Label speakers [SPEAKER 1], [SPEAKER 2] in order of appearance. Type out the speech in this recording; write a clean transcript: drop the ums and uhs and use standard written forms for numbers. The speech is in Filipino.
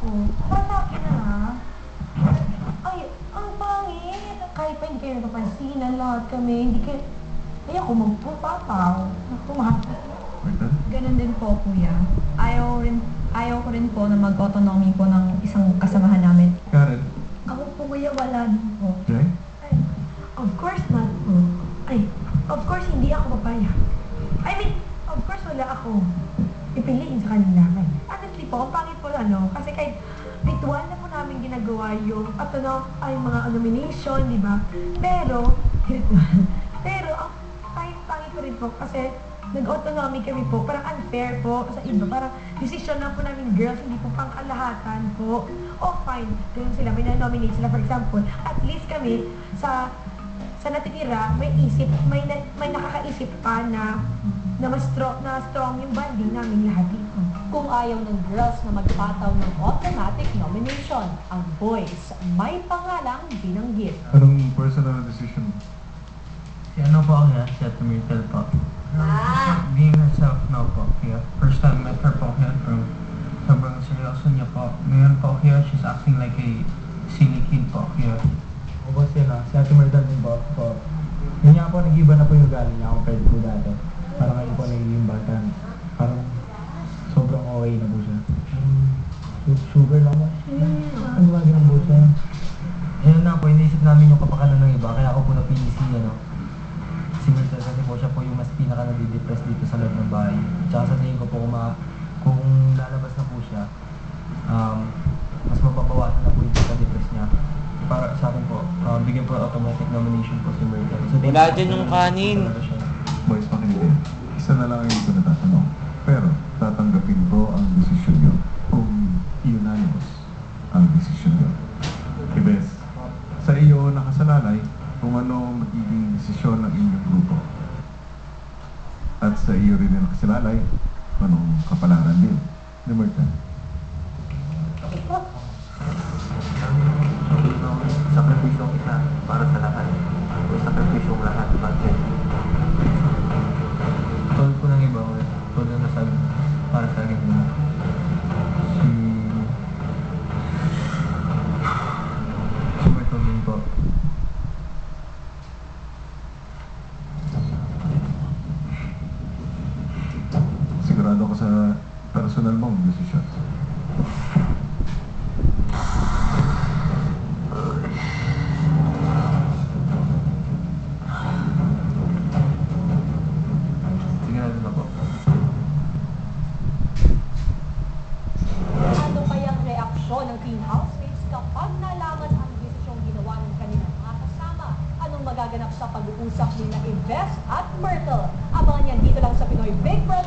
[SPEAKER 1] Oh, para sa akin na ha. Ay, ang pangit. Kahit pa hindi kayo napapansinan, lahat kami, hindi kayo... Ay, ako magpupataw. Ako,
[SPEAKER 2] Ganun din po, kuya. Ayaw ko rin po na mag-autonomy po ng isang kasamahan namin.
[SPEAKER 3] Karen?
[SPEAKER 1] Ako po, kuya, wala din po.
[SPEAKER 3] Jay?
[SPEAKER 1] Ay, of course not po. Ay, of course, hindi ako papayag. I mean, of course, wala ako pipiliin sa kanila. Honestly po, ang pangit po kasi kahit ritual na po namin ginagawa yung, ay mga nomination, di ba? Pero, ritual. Pero, ang pangit po rin po kasi nag-autonomy kami po, parang unfair po sa iba, parang decision lang po namin girls, hindi po pang-alahatan po. Oh, fine, kung sila, may na-nominate sila, for example, at least kami, sa natitira, may nakakaisip pa na mas strong yung bonding namin lahat dito.
[SPEAKER 4] Kung ayaw ng girls na magpataw ng automatic nomination, ang boys may pangalang binanggit.
[SPEAKER 3] Anong personal decision?
[SPEAKER 5] Si ano po ako yan? Si Ate Myrtle po. Being herself now po here. First time met her po here. Sobrang seryoso niya po. Ngayon po here, she's acting like a silly kid po here.
[SPEAKER 6] O boss yun si Ate Myrtle din po. Yun nga po, nag-iba na po yung galing niya compared po dati. Parang ngayon po nagiging bata. Parang sobrang okay na po siya. Sugar lang po. Ang lagi ng boss niya.
[SPEAKER 5] Ayun na po, iniisip namin yung kapakanan ng iba. Kaya ako po napili si Myrtle kasi po siya po yung mas pinaka nadidepress dito sa loob ng bahay. Tsaka sa tingin ko po kung lalabas na po siya, mas mababawasan na po yung pagka-depress niya. Para sa akin po, bigyan po automatic nomination po si Myrtle. So,
[SPEAKER 7] Wala dyan yung kanin.
[SPEAKER 3] Boys, pakinig din. Isa na lang ang hindi ko natatanong. Pero, tatanggapin ko ang desisyon nyo kung unanimous ang desisyon nyo. Ibes, sa iyo nakasalalay kung ano magiging desisyon ng inyong grupo. At sa iyo rin na nakasalalay, anong kapalaran din ni Myrtle.
[SPEAKER 5] Sakripisyong isa para sa lahat. O sakripisyong lahat. Bakit? Tulad po ng iba, tulad na nasabi para sa akin mo. Si Myrtle din po.
[SPEAKER 3] Sigurado ka sa personal mong desisyon.
[SPEAKER 5] Sigurado na po.
[SPEAKER 4] Ano kayang reaksyon ng teen housemates kapag nalaman ang desisyong ginawa ng kanilang mga kasama? Anong magaganap sa pag-uusap ni na Yves at Myrtle? Abangan yan dito lang sa Pinoy Big Brother.